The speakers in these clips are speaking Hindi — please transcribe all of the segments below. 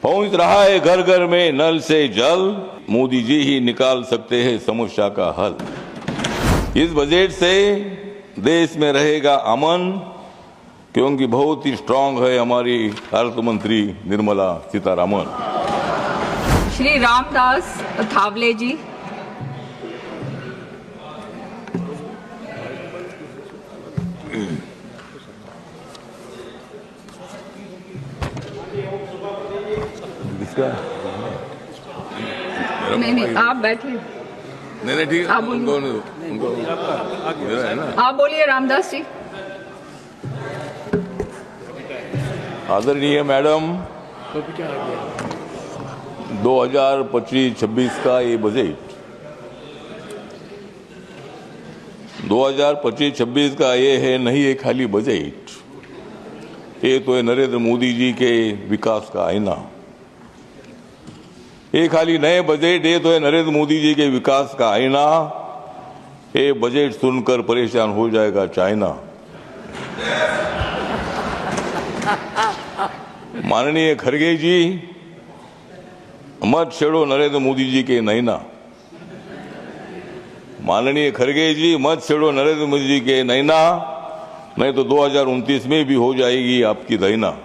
पहुंच रहा है घर घर में नल से जल, मोदी जी ही निकाल सकते हैं समस्या का हल। इस बजट से देश में रहेगा अमन, क्योंकि बहुत ही स्ट्रांग है हमारी अर्थ मंत्री निर्मला सीतारामन। श्री रामदास अठावले जी। नहीं, आप बैठिए। नहीं ठीक है, आप बोलिए। उनको है ना। आप बोलिए रामदास जी। आदरणीय मैडम, 2025-26 का ये बजट 2025-26 का ये है नहीं है खाली बजट, ये तो है नरेंद्र मोदी जी के विकास का आईना। ये खाली नए बजट, ये तो है नरेंद्र मोदी जी के विकास का आईना। ये बजट सुनकर परेशान हो जाएगा चाइना। माननीय खड़गे जी, मत छेड़ो नरेंद्र मोदी जी के नैना। माननीय खड़गे जी, मत छेड़ो नरेंद्र मोदी जी के नैना, नहीं तो 2029 में भी हो जाएगी आपकी दैना।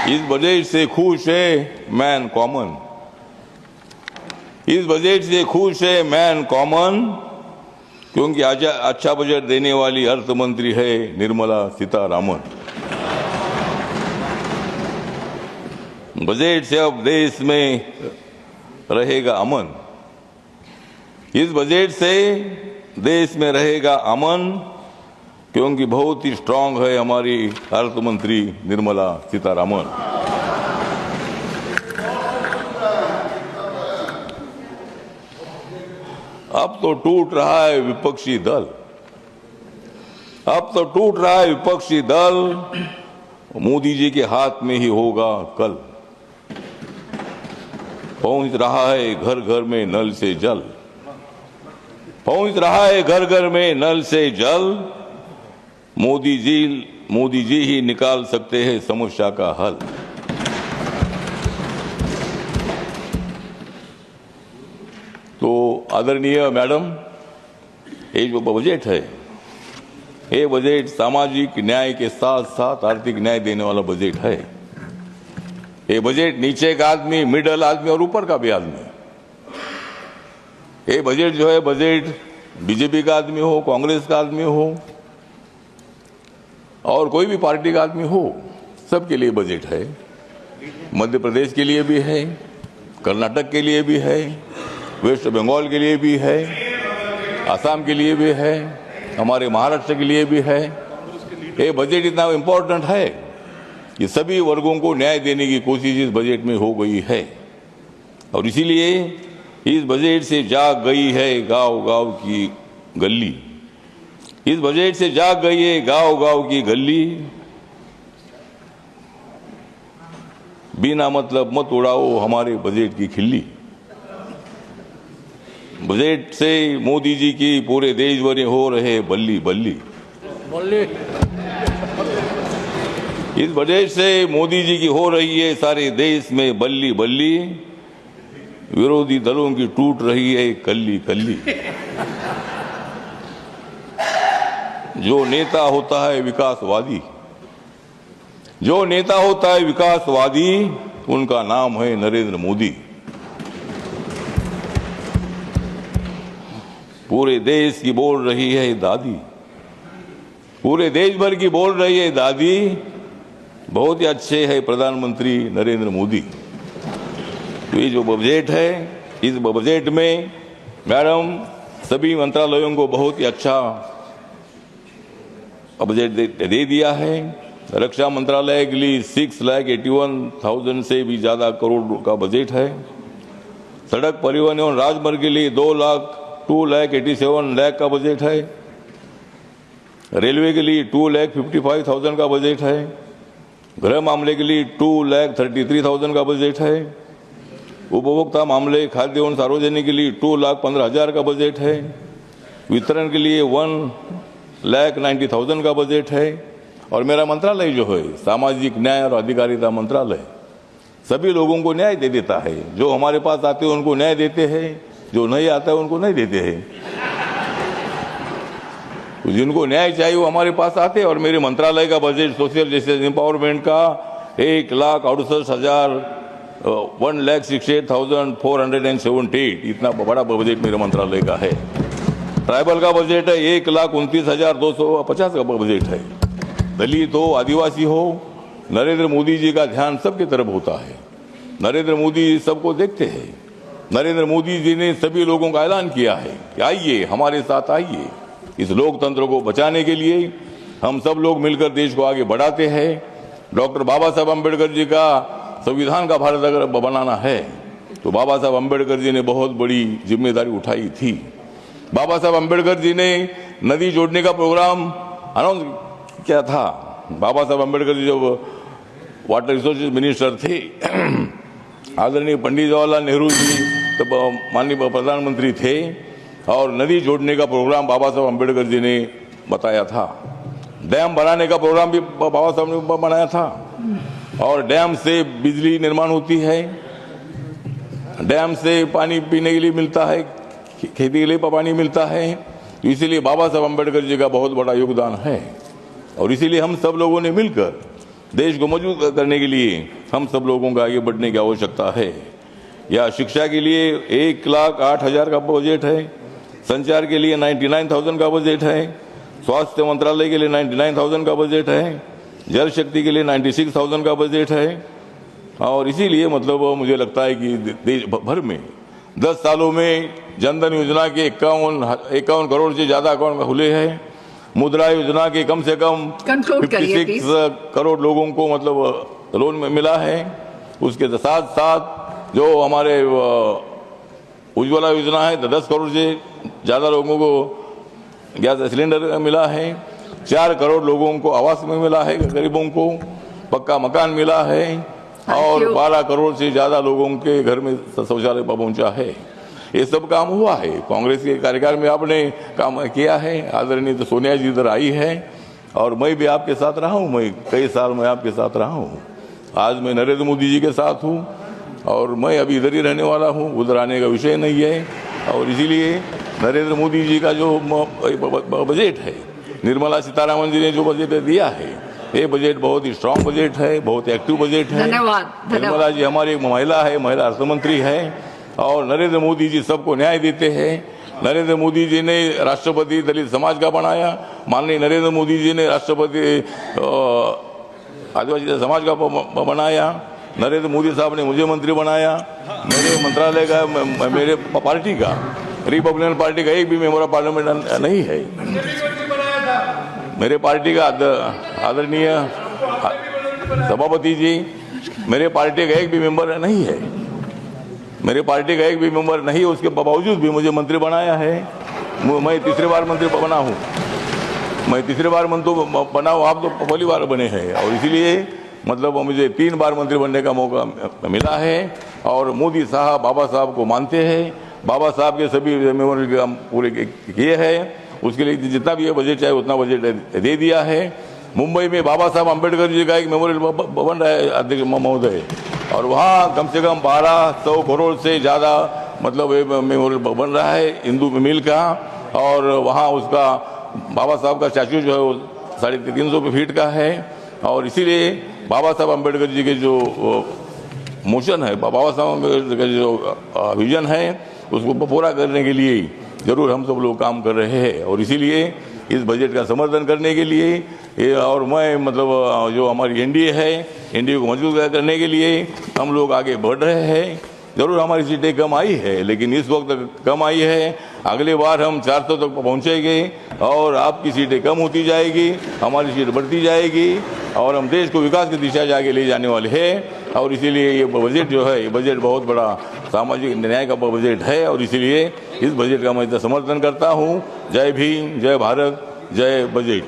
इस बजट से खुश है मैन कॉमन। इस बजट से खुश है मैन कॉमन, क्योंकि आज अच्छा बजट देने वाली अर्थ मंत्री है निर्मला सीतारामन। बजट से अब देश में रहेगा अमन। इस बजट से देश में रहेगा अमन, क्योंकि बहुत ही स्ट्रांग है हमारी अर्थ मंत्री निर्मला सीतारामन। अब तो टूट रहा है विपक्षी दल। अब तो टूट रहा है विपक्षी दल, मोदी जी के हाथ में ही होगा कल। पहुंच रहा है घर घर में नल से जल। पहुंच रहा है घर घर में नल से जल, मोदी जी ही निकाल सकते हैं समस्या का हल। तो आदरणीय मैडम, ये जो बजट है, ये बजट सामाजिक न्याय के साथ साथ आर्थिक न्याय देने वाला बजट है। ये बजट नीचे का आदमी, मिडल आदमी और ऊपर का भी आदमी। ये बजट जो है, बजट बीजेपी का आदमी हो, कांग्रेस का आदमी हो और कोई भी पार्टी का आदमी हो, सबके लिए बजट है। मध्य प्रदेश के लिए भी है, कर्नाटक के लिए भी है, वेस्ट बंगाल के लिए भी है, असम के लिए भी है, हमारे महाराष्ट्र के लिए भी है। ये बजट इतना इम्पोर्टेंट है कि सभी वर्गों को न्याय देने की कोशिश इस बजट में हो गई है। और इसीलिए इस बजट से जाग गई है गांव-गांव की गली। इस बजट से जाग गई है गांव-गांव की गली। बिना मतलब मत उड़ाओ हमारे बजट की खिल्ली। बजट से मोदी जी की पूरे देश भर हो रहे बल्ली बल्ली। इस बजट से मोदी जी की हो रही है सारे देश में बल्ली बल्ली। विरोधी दलों की टूट रही है कल्ली कल्ली। जो नेता होता है विकासवादी, जो नेता होता है विकासवादी, उनका नाम है नरेंद्र मोदी। पूरे देश की बोल रही है दादी, पूरे देश भर की बोल रही है दादी, बहुत ही अच्छे है प्रधानमंत्री नरेंद्र मोदी। तो ये जो बजट है, इस बजट में मैडम सभी मंत्रालयों को बहुत ही अच्छा बजट दे दिया है। रक्षा मंत्रालय के लिए 6,81,000 से भी ज्यादा करोड़ का बजट है। सड़क परिवहन एवं राजमार्ग के लिए 2,87,00,000 का बजट है। रेलवे के लिए 2,55,000 का बजट है। गृह मामले के लिए 2,33,000 का बजट है। उपभोक्ता मामले, खाद्य एवं सार्वजनिक के लिए 2,15,000 का बजट है। वितरण के लिए 1,90,000 का बजट है। और मेरा मंत्रालय जो है सामाजिक न्याय और अधिकारिता मंत्रालय सभी लोगों को न्याय दे देता है। जो हमारे पास आते हैं उनको न्याय देते हैं, जो नहीं आता है उनको नहीं देते हैं। तो जिनको न्याय चाहिए वो हमारे पास आते हैं। और मेरे मंत्रालय का बजट सोशल जस्टिस एम्पावरमेंट का 1,68,478 इतना बड़ा बजट मेरे मंत्रालय का है। ट्राइबल का बजट है 1,29,250 का बजट है। दलित हो, आदिवासी हो, नरेंद्र मोदी जी का ध्यान सबकी तरफ होता है। नरेंद्र मोदी सबको देखते हैं। नरेंद्र मोदी जी ने सभी लोगों का ऐलान किया है कि आइए हमारे साथ आइए, इस लोकतंत्र को बचाने के लिए हम सब लोग मिलकर देश को आगे बढ़ाते हैं। डॉक्टर बाबा साहब अम्बेडकर जी का संविधान का भारत अगर बनाना है तो बाबा साहब अम्बेडकर जी ने बहुत बड़ी जिम्मेदारी उठाई थी। बाबा साहब अम्बेडकर जी ने नदी जोड़ने का प्रोग्राम अनाउंस किया था। बाबा साहब अम्बेडकर जी जब वाटर रिसोर्सेज मिनिस्टर थे, आदरणीय पंडित जवाहरलाल नेहरू जी तब माननीय प्रधानमंत्री थे और नदी जोड़ने का प्रोग्राम बाबा साहब अम्बेडकर जी ने बताया था। डैम बनाने का प्रोग्राम भी बाबा साहब ने बनाया था। और डैम से बिजली निर्माण होती है, डैम से पानी पीने के लिए मिलता है, खेती के लिए पानी मिलता है। तो इसीलिए बाबा साहब अम्बेडकर जी का बहुत बड़ा योगदान है। और इसीलिए हम सब लोगों ने मिलकर देश को मजबूत करने के लिए हम सब लोगों को आगे बढ़ने की आवश्यकता है। या शिक्षा के लिए 1,08,000 का बजट है, संचार के लिए 99,000 का बजट है, स्वास्थ्य मंत्रालय के लिए 99,000 का बजट है, जल शक्ति के लिए 96,000 का बजट है। और इसीलिए मतलब मुझे लगता है कि देश भर में 10 सालों में जनधन योजना के 51 करोड़ से ज्यादा अकाउंट खुले हैं। मुद्रा योजना के कम से कम 56 करोड़ लोगों को मतलब लोन में मिला है। उसके साथ साथ जो हमारे उज्ज्वला योजना है 10 करोड़ से ज्यादा लोगों को गैस सिलेंडर मिला है। 4 करोड़ लोगों को आवास में मिला है, गरीबों को पक्का मकान मिला है। और 12 करोड़ से ज्यादा लोगों के घर में शौचालय पहुंचा है। ये सब काम हुआ है। कांग्रेस के कार्यकाल में आपने काम किया है। आदरणीय तो सोनिया जी इधर आई है और मैं भी आपके साथ रहा हूँ। मैं कई साल में आपके साथ रहा हूँ। आज मैं नरेंद्र मोदी जी के साथ हूँ और मैं अभी इधर ही रहने वाला हूँ, उधर आने का विषय नहीं है। और इसीलिए नरेंद्र मोदी जी का जो बजट है, निर्मला सीतारामन जी ने जो बजट दिया है, ये बजट बहुत ही स्ट्रांग बजट है, बहुत एक्टिव बजट है। धन्यवाद। निर्मला जी हमारी एक महिला है, महिला अर्थमंत्री है। और नरेंद्र मोदी जी सबको न्याय देते हैं। नरेंद्र मोदी जी ने राष्ट्रपति दलित समाज का बनाया। माननीय नरेंद्र मोदी जी ने राष्ट्रपति आदिवासी समाज का बनाया। नरेंद्र मोदी साहब ने मुझे मंत्री बनाया। मेरे मंत्रालय का, मेरे पार्टी का, रिपब्लिकन पार्टी का एक भी मेंबर ऑफ पार्लियामेंट नहीं है। मेरे पार्टी का आदरणीय सभापति जी, मेरे पार्टी का एक भी मेंबर नहीं है। मेरे पार्टी का एक भी मेंबर नहीं है, उसके बावजूद भी मुझे मंत्री बनाया है। मैं तीसरी बार मंत्री बना हूँ। मैं तीसरी बार मंत्री बना हूँ, आप तो पहली बार बने हैं। और इसीलिए मतलब मुझे 3 बार मंत्री बनने का मौका मिला है। और मोदी साहब बाबा साहब को मानते हैं। बाबा साहब के सभी मेमोरियल काम पूरे किए हैं। उसके लिए जितना भी बजट चाहिए उतना बजट दे दिया है। मुंबई में बाबा साहब अम्बेडकर जी का एक मेमोरियल बन रहा है अध्यक्ष महोदय, और वहाँ कम से कम 1200 करोड़ से ज़्यादा मतलब मेमोरियल बन रहा है हिंदू मिल का। और वहाँ उसका बाबा साहब का स्टैचू जो है वो 350 फीट का है। और इसीलिए बाबा साहब अम्बेडकर जी के जो मोशन है, बाबा साहब का जो विजन है, उसको पूरा करने के लिए जरूर हम सब लोग काम कर रहे हैं। और इसीलिए इस बजट का समर्थन करने के लिए ये, और मैं मतलब जो हमारी एनडीए है, एनडीए को मजबूत करने के लिए हम लोग आगे बढ़ रहे हैं। जरूर हमारी सीटें कम आई है, लेकिन इस वक्त कम आई है। अगले बार हम 400 तक पहुंचेंगे और आपकी सीटें कम होती जाएगी, हमारी सीट बढ़ती जाएगी और हम देश को विकास की दिशा आगे ले जाने वाले हैं। और इसीलिए ये बजट जो है, ये बजट बहुत बड़ा सामाजिक न्याय का बजट है। और इसीलिए इस बजट का मैं समर्थन करता हूँ। जय भीम, जय भारत, जय बजट।